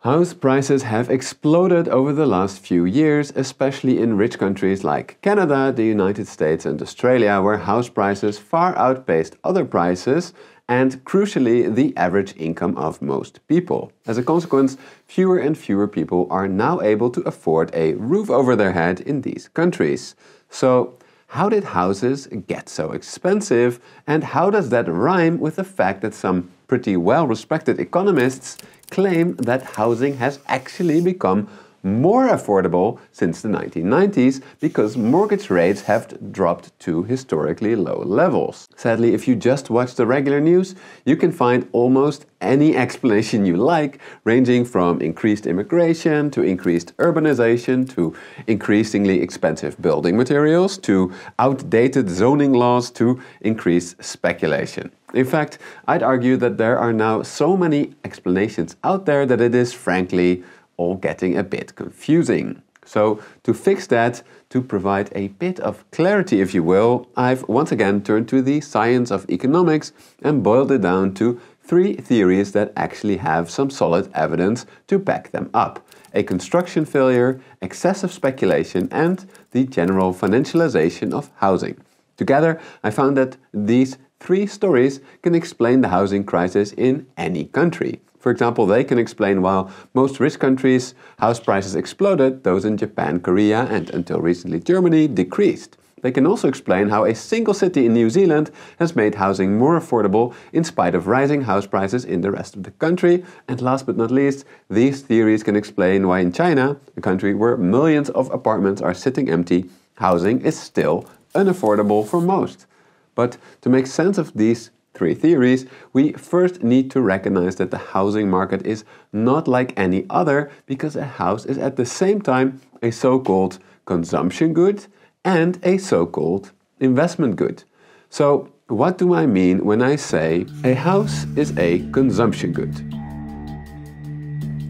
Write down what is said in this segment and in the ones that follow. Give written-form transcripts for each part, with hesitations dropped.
House prices have exploded over the last few years, especially in rich countries like Canada, the United States and Australia, where house prices far outpaced other prices and, crucially, the average income of most people. As a consequence, fewer and fewer people are now able to afford a roof over their head in these countries. So, how did houses get so expensive, and how does that rhyme with the fact that some pretty well-respected economists claim that housing has actually become more affordable since the 1990s because mortgage rates have dropped to historically low levels? Sadly, if you just watch the regular news, you can find almost any explanation you like, ranging from increased immigration to increased urbanization to increasingly expensive building materials to outdated zoning laws to increased speculation. In fact, I'd argue that there are now so many explanations out there that it is frankly all getting a bit confusing. So to fix that, to provide a bit of clarity if you will, I've once again turned to the science of economics and boiled it down to 3 theories that actually have some solid evidence to back them up: a construction failure, excessive speculation and the general financialization of housing. Together, I found that these 3 stories can explain the housing crisis in any country. For example, they can explain why most rich countries' house prices exploded, those in Japan, Korea and until recently Germany decreased. They can also explain how a single city in New Zealand has made housing more affordable in spite of rising house prices in the rest of the country. And last but not least, these theories can explain why in China, a country where millions of apartments are sitting empty, housing is still unaffordable for most. But to make sense of these 3 theories, we first need to recognize that the housing market is not like any other because a house is at the same time a so-called consumption good and a so-called investment good. So, what do I mean when I say a house is a consumption good?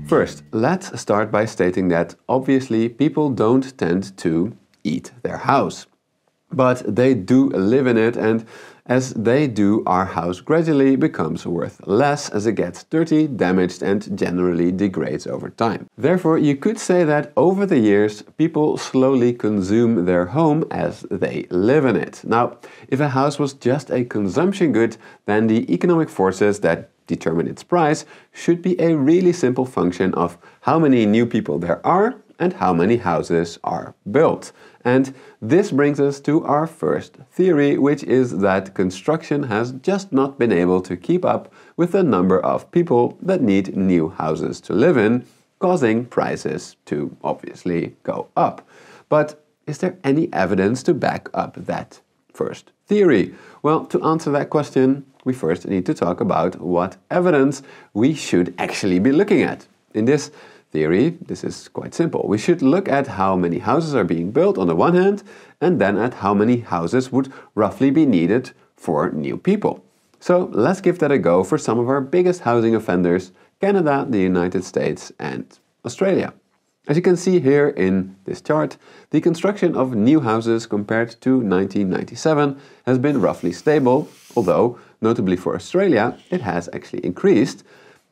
First, let's start by stating that obviously people don't tend to eat their house, but they do live in it, and as they do, our house gradually becomes worth less as it gets dirty, damaged and generally degrades over time. Therefore, you could say that over the years, people slowly consume their home as they live in it. Now, if a house was just a consumption good, then the economic forces that determine its price should be a really simple function of how many new people there are and how many houses are built. And this brings us to our first theory, which is that construction has just not been able to keep up with the number of people that need new houses to live in, causing prices to obviously go up. But is there any evidence to back up that first theory? Well, to answer that question, we first need to talk about what evidence we should actually be looking at. In this theory, this is quite simple. We should look at how many houses are being built on the one hand, and then at how many houses would roughly be needed for new people. So let's give that a go for some of our biggest housing offenders: Canada, the United States and Australia. As you can see here in this chart, the construction of new houses compared to 1997 has been roughly stable, although, notably for Australia, it has actually increased.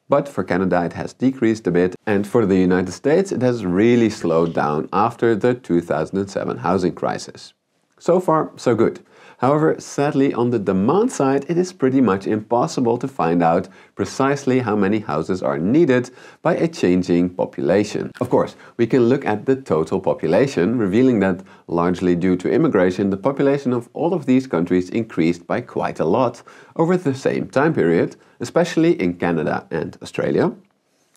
But for Canada it has decreased a bit, and for the United States it has really slowed down after the 2007 housing crisis. So far, so good. However, sadly on the demand side it is pretty much impossible to find out precisely how many houses are needed by a changing population. Of course, we can look at the total population, revealing that largely due to immigration, the population of all of these countries increased by quite a lot over the same time period, especially in Canada and Australia.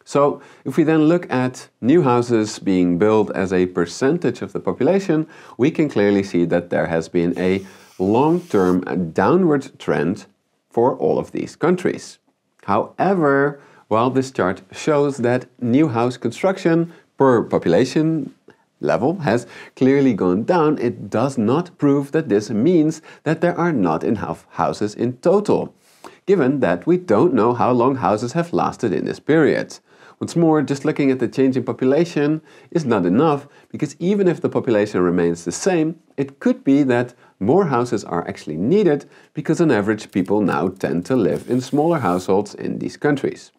So, if we then look at new houses being built as a percentage of the population, we can clearly see that there has been a long-term downward trend for all of these countries. However, while this chart shows that new house construction per population level has clearly gone down, it does not prove that this means that there are not enough houses in total, given that we don't know how long houses have lasted in this period. What's more, just looking at the changing population is not enough, because even if the population remains the same, it could be that more houses are actually needed because on average people now tend to live in smaller households in these countries.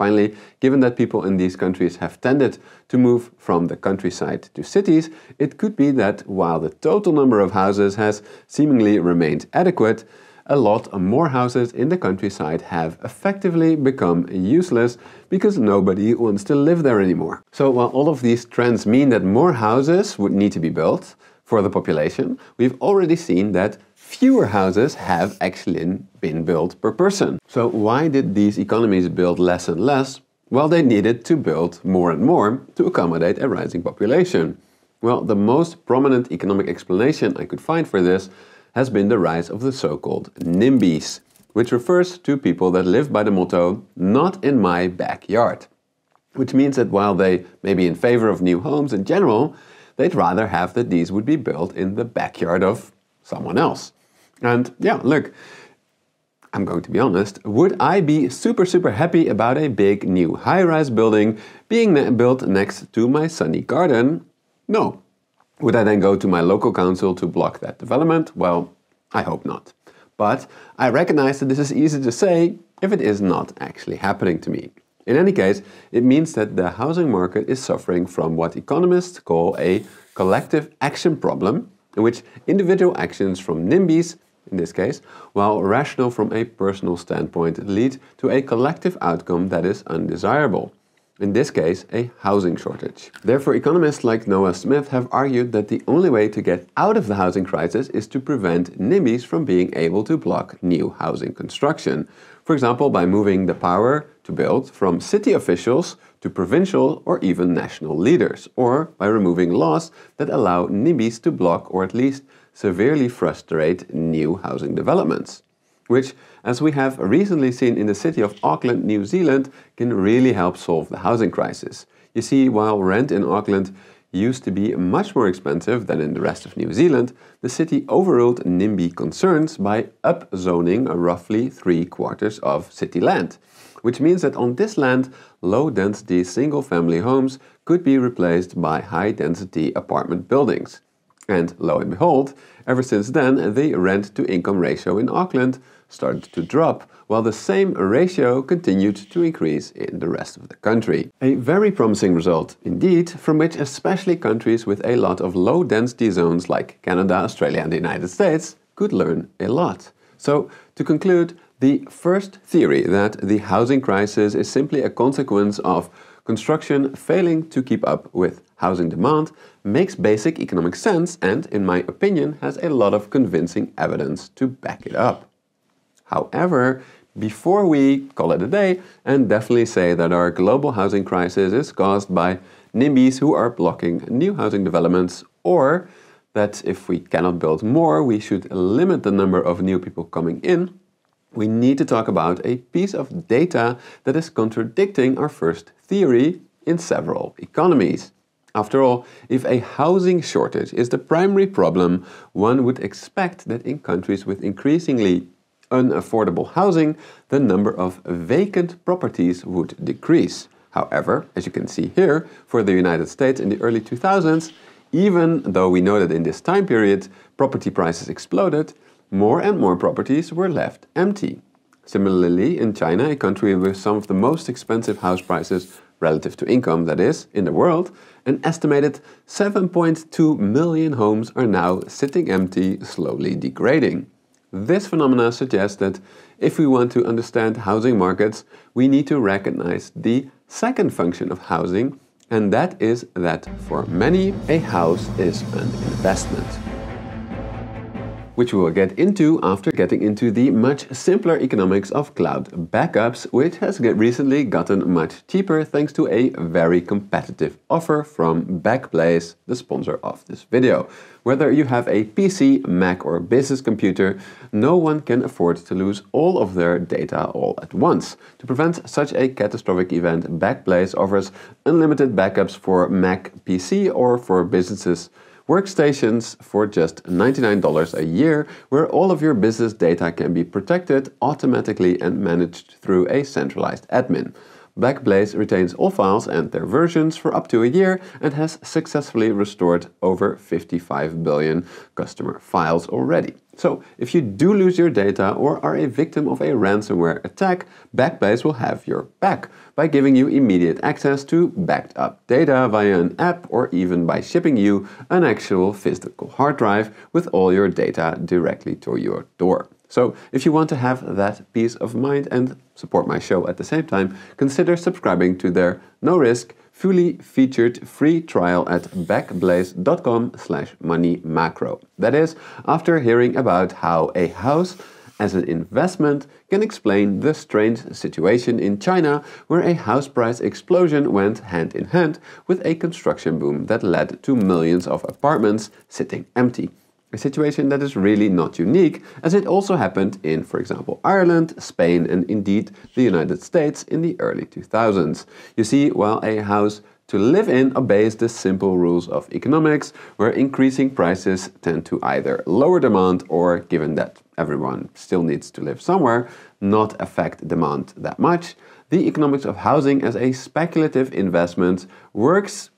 Finally, given that people in these countries have tended to move from the countryside to cities, it could be that while the total number of houses has seemingly remained adequate, a lot more houses in the countryside have effectively become useless because nobody wants to live there anymore. So while all of these trends mean that more houses would need to be built for the population, we've already seen that fewer houses have actually been built per person. So why did these economies build less and less? Well, they needed to build more and more to accommodate a rising population. Well, the most prominent economic explanation I could find for this has been the rise of the so-called NIMBYs, which refers to people that live by the motto, "not in my backyard." Which means that while they may be in favor of new homes in general, they'd rather have that these would be built in the backyard of someone else. And yeah, look, I'm going to be honest, would I be super happy about a big new high-rise building being built next to my sunny garden? No. Would I then go to my local council to block that development? Well, I hope not. But I recognize that this is easy to say if it is not actually happening to me. In any case, it means that the housing market is suffering from what economists call a collective action problem, in which individual actions from NIMBYs, in this case, while rational from a personal standpoint, lead to a collective outcome that is undesirable. In this case, a housing shortage. Therefore, economists like Noah Smith have argued that the only way to get out of the housing crisis is to prevent NIMBYs from being able to block new housing construction. For example, by moving the power to build from city officials to provincial or even national leaders, or by removing laws that allow NIMBYs to block or at least severely frustrate new housing developments, which, as we have recently seen in the city of Auckland, New Zealand, can really help solve the housing crisis. You see, while rent in Auckland used to be much more expensive than in the rest of New Zealand, the city overruled NIMBY concerns by upzoning roughly 3/4 of city land, which means that on this land, low-density single-family homes could be replaced by high-density apartment buildings. And lo and behold, ever since then, the rent-to-income ratio in Auckland started to drop, while the same ratio continued to increase in the rest of the country. A very promising result indeed, from which especially countries with a lot of low-density zones like Canada, Australia and the United States could learn a lot. So, to conclude, the first theory that the housing crisis is simply a consequence of construction failing to keep up with housing demand makes basic economic sense and, in my opinion, has a lot of convincing evidence to back it up. However, before we call it a day and definitely say that our global housing crisis is caused by NIMBYs who are blocking new housing developments, or that if we cannot build more, we should limit the number of new people coming in, we need to talk about a piece of data that is contradicting our first theory in several economies. After all, if a housing shortage is the primary problem, one would expect that in countries with increasingly unaffordable housing, the number of vacant properties would decrease. However, as you can see here, for the United States in the early 2000s, even though we know that in this time period property prices exploded, more and more properties were left empty. Similarly, in China, a country with some of the most expensive house prices relative to income, that is, in the world, an estimated 7.2 million homes are now sitting empty, slowly degrading. This phenomena suggests that if we want to understand housing markets, we need to recognize the second function of housing, and that is that for many, a house is an investment, which we will get into after getting into the much simpler economics of cloud backups, which has recently gotten much cheaper thanks to a very competitive offer from Backblaze, the sponsor of this video. Whether you have a PC, Mac or business computer, no one can afford to lose all of their data all at once. To prevent such a catastrophic event, Backblaze offers unlimited backups for Mac, PC or for businesses workstations for just $99 a year, where all of your business data can be protected automatically and managed through a centralized admin. Backblaze retains all files and their versions for up to a year and has successfully restored over 55 billion customer files already. So, if you do lose your data or are a victim of a ransomware attack, Backblaze will have your back by giving you immediate access to backed up data via an app or even by shipping you an actual physical hard drive with all your data directly to your door. So, if you want to have that peace of mind and support my show at the same time, consider subscribing to their no-risk, fully featured free trial at backblaze.com/moneymacro. That is, after hearing about how a house as an investment can explain the strange situation in China where a house price explosion went hand in hand with a construction boom that led to millions of apartments sitting empty. A situation that is really not unique, as it also happened in, for example, Ireland, Spain, and indeed the United States in the early 2000s. You see, while a house to live in obeys the simple rules of economics, where increasing prices tend to either lower demand or, given that everyone still needs to live somewhere, not affect demand that much, the economics of housing as a speculative investment works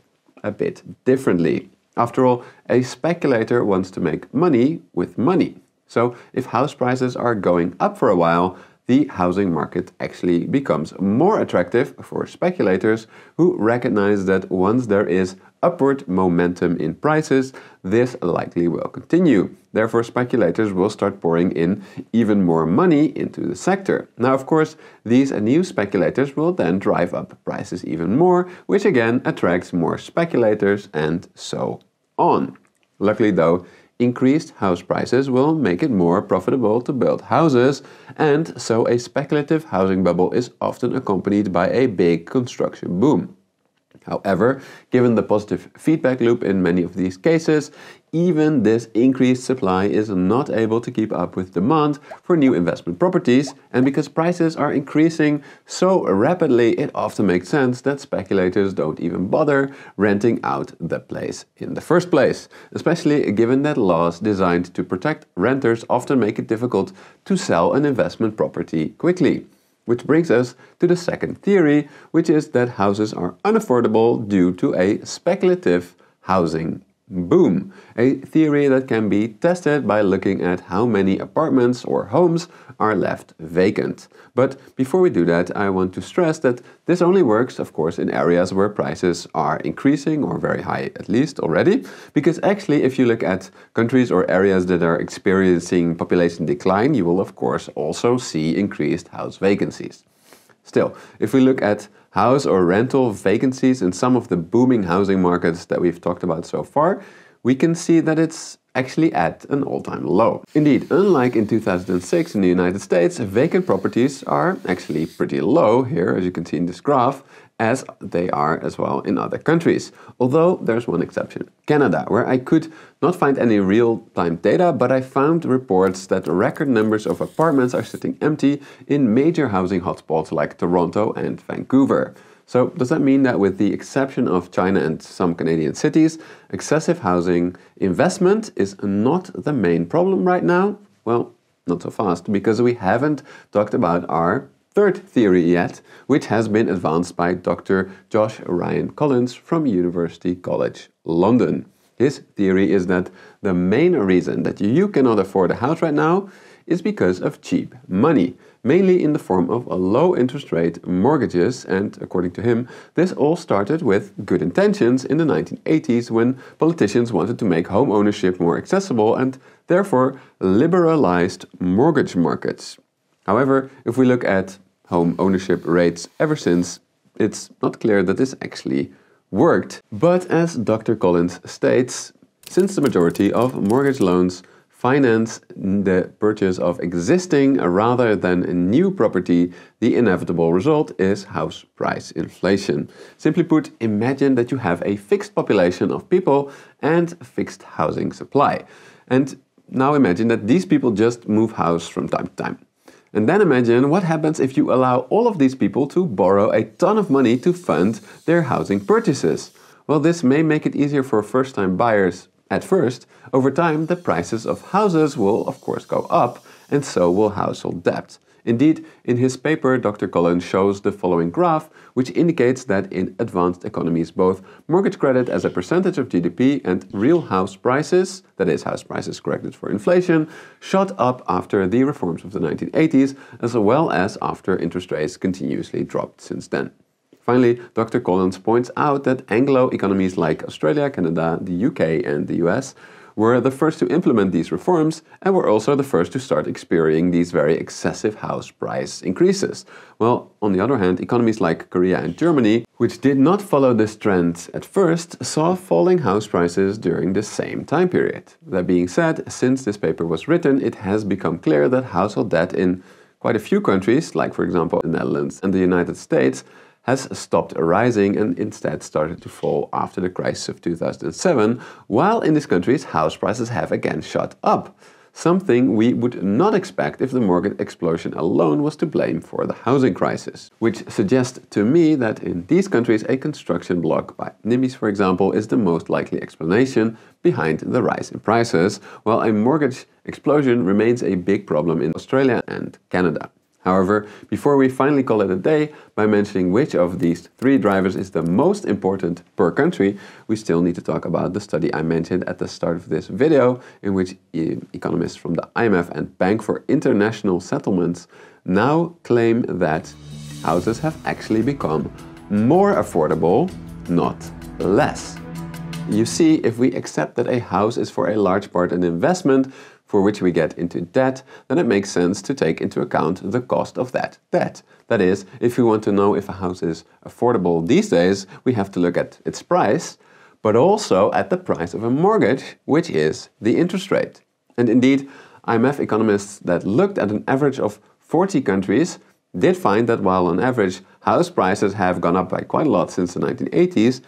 a bit differently. After all, a speculator wants to make money with money. So if house prices are going up for a while, the housing market actually becomes more attractive for speculators who recognize that once there is upward momentum in prices, this likely will continue. Therefore, speculators will start pouring in even more money into the sector. Now, of course, these new speculators will then drive up prices even more, which again attracts more speculators and so on. Luckily though, increased house prices will make it more profitable to build houses, and so a speculative housing bubble is often accompanied by a big construction boom. However, given the positive feedback loop in many of these cases, even this increased supply is not able to keep up with demand for new investment properties, and because prices are increasing so rapidly, it often makes sense that speculators don't even bother renting out the place in the first place, especially given that laws designed to protect renters often make it difficult to sell an investment property quickly. Which brings us to the second theory, which is that houses are unaffordable due to a speculative housing boom. A theory that can be tested by looking at how many apartments or homes are left vacant. But before we do that, I want to stress that this only works, of course, in areas where prices are increasing or very high at least already. Because actually, if you look at countries or areas that are experiencing population decline, you will of course also see increased house vacancies. Still, if we look at house or rental vacancies in some of the booming housing markets that we've talked about so far, we can see that it's actually at an all-time low. Indeed, unlike in 2006 in the United States, vacant properties are actually pretty low here, as you can see in this graph, as they are as well in other countries. Although there's one exception, Canada, where I could not find any real-time data, but I found reports that record numbers of apartments are sitting empty in major housing hotspots like Toronto and Vancouver. So does that mean that with the exception of China and some Canadian cities, excessive housing investment is not the main problem right now? Well, not so fast, because we haven't talked about our third theory yet, which has been advanced by Dr. Josh Ryan Collins from University College London. His theory is that the main reason that you cannot afford a house right now is because of cheap money, mainly in the form of low interest rate mortgages, and according to him, this all started with good intentions in the 1980s when politicians wanted to make home ownership more accessible and therefore liberalized mortgage markets. However, if we look at home ownership rates ever since, it's not clear that this actually worked. But as Dr. Collins states, since the majority of mortgage loans finance the purchase of existing rather than a new property, the inevitable result is house price inflation. Simply put, imagine that you have a fixed population of people and fixed housing supply. And now imagine that these people just move house from time to time. And then imagine what happens if you allow all of these people to borrow a ton of money to fund their housing purchases. Well, this may make it easier for first-time buyers at first. Over time, the prices of houses will of course go up, and so will household debt. Indeed, in his paper, Dr. Collins shows the following graph, which indicates that in advanced economies, both mortgage credit as a percentage of GDP and real house prices, that is, house prices corrected for inflation, shot up after the reforms of the 1980s, as well as after interest rates continuously dropped since then. Finally, Dr. Collins points out that Anglo economies like Australia, Canada, the UK and the US were the first to implement these reforms and were also the first to start experiencing these very excessive house price increases. While, on the other hand, economies like Korea and Germany, which did not follow this trend at first, saw falling house prices during the same time period. That being said, since this paper was written, it has become clear that household debt in quite a few countries, like for example the Netherlands and the United States, has stopped rising and instead started to fall after the crisis of 2007, while in these countries house prices have again shot up. Something we would not expect if the mortgage explosion alone was to blame for the housing crisis. Which suggests to me that in these countries a construction block by NIMBYs, for example, is the most likely explanation behind the rise in prices, while a mortgage explosion remains a big problem in Australia and Canada. However, before we finally call it a day by mentioning which of these three drivers is the most important per country, we still need to talk about the study I mentioned at the start of this video, in which economists from the IMF and Bank for International Settlements now claim that houses have actually become more affordable, not less. You see, if we accept that a house is for a large part an investment, for which we get into debt, then it makes sense to take into account the cost of that debt. That is, if we want to know if a house is affordable these days, we have to look at its price, but also at the price of a mortgage, which is the interest rate. And indeed, IMF economists that looked at an average of 40 countries did find that while on average house prices have gone up by quite a lot since the 1980s,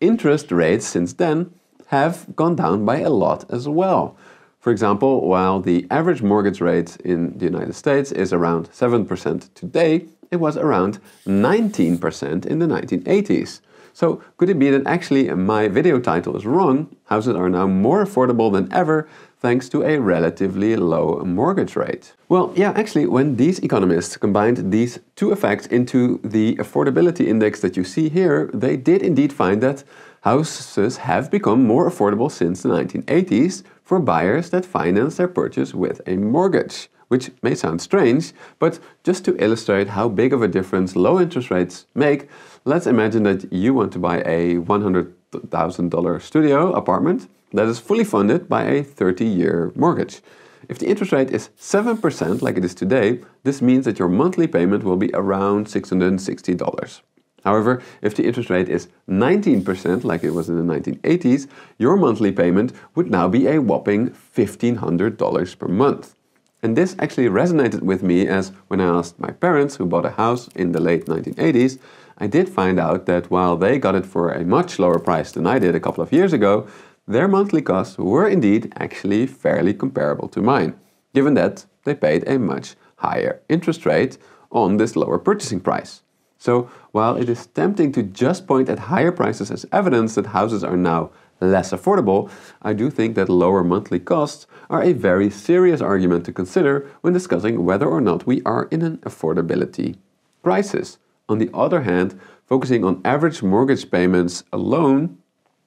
interest rates since then have gone down by a lot as well. For example, while the average mortgage rate in the United States is around 7% today, it was around 19% in the 1980s. So could it be that actually my video title is wrong? Houses are now more affordable than ever thanks to a relatively low mortgage rate. Well, yeah, actually, when these economists combined these two effects into the affordability index that you see here, they did indeed find that houses have become more affordable since the 1980s for buyers that finance their purchase with a mortgage, which may sound strange, but just to illustrate how big of a difference low interest rates make, let's imagine that you want to buy a $100,000 studio apartment that is fully funded by a 30-year mortgage. If the interest rate is 7% like it is today, this means that your monthly payment will be around $660. However, if the interest rate is 19% like it was in the 1980s, your monthly payment would now be a whopping $1,500 per month. And this actually resonated with me, as when I asked my parents who bought a house in the late 1980s, I did find out that while they got it for a much lower price than I did a couple of years ago, their monthly costs were indeed actually fairly comparable to mine, given that they paid a much higher interest rate on this lower purchasing price. So while it is tempting to just point at higher prices as evidence that houses are now less affordable, I do think that lower monthly costs are a very serious argument to consider when discussing whether or not we are in an affordability crisis. On the other hand, focusing on average mortgage payments alone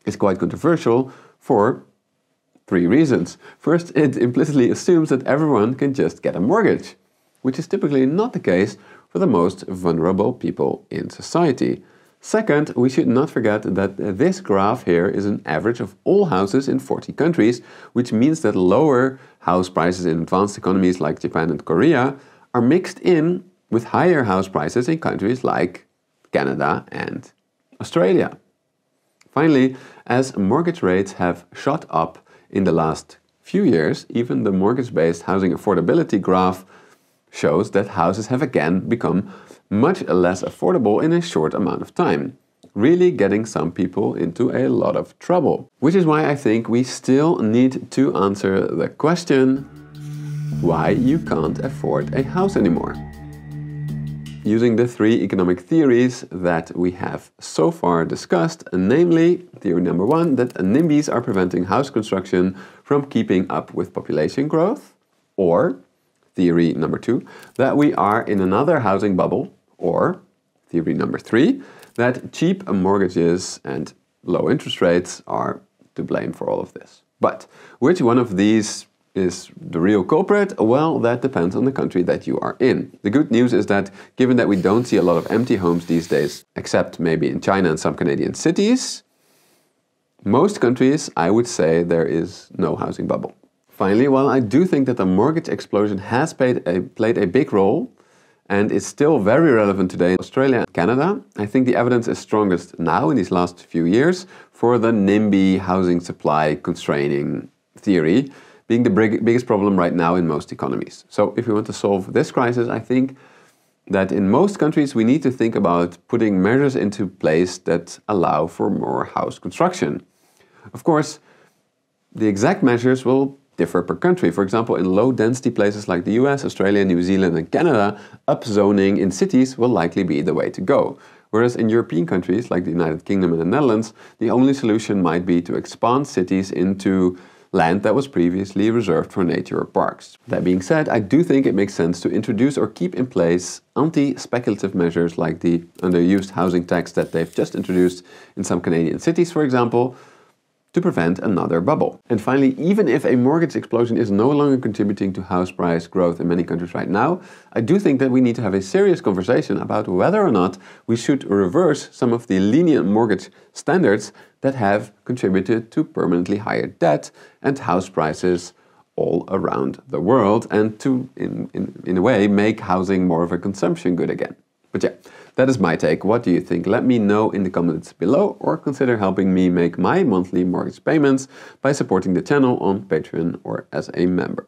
is quite controversial for three reasons. First, it implicitly assumes that everyone can just get a mortgage, which is typically not the case for the most vulnerable people in society. Second, we should not forget that this graph here is an average of all houses in 40 countries, which means that lower house prices in advanced economies like Japan and Korea are mixed in with higher house prices in countries like Canada and Australia. Finally, as mortgage rates have shot up in the last few years, even the mortgage-based housing affordability graph shows that houses have again become much less affordable in a short amount of time, really getting some people into a lot of trouble. Which is why I think we still need to answer the question why you can't afford a house anymore. Using the three economic theories that we have so far discussed, namely theory number one, that NIMBYs are preventing house construction from keeping up with population growth, or theory number 2, that we are in another housing bubble, or theory number 3, that cheap mortgages and low interest rates are to blame for all of this. But which one of these is the real culprit? Well, that depends on the country that you are in. The good news is that given that we don't see a lot of empty homes these days, except maybe in China and some Canadian cities, most countries, I would say, there is no housing bubble. Finally, while I do think that the mortgage explosion has played a big role and is still very relevant today in Australia and Canada, I think the evidence is strongest now in these last few years for the NIMBY housing supply constraining theory being the biggest problem right now in most economies. So if we want to solve this crisis, I think that in most countries we need to think about putting measures into place that allow for more house construction. Of course, the exact measures will differ per country. For example, in low-density places like the US, Australia, New Zealand and Canada, upzoning in cities will likely be the way to go. Whereas in European countries like the United Kingdom and the Netherlands, the only solution might be to expand cities into land that was previously reserved for nature or parks. That being said, I do think it makes sense to introduce or keep in place anti-speculative measures like the underused housing tax that they've just introduced in some Canadian cities, for example, to prevent another bubble. And finally, even if a mortgage explosion is no longer contributing to house price growth in many countries right now, I do think that we need to have a serious conversation about whether or not we should reverse some of the lenient mortgage standards that have contributed to permanently higher debt and house prices all around the world, and to, in a way, make housing more of a consumption good again. But yeah, that is my take. What do you think? Let me know in the comments below, or consider helping me make my monthly mortgage payments by supporting the channel on Patreon or as a member.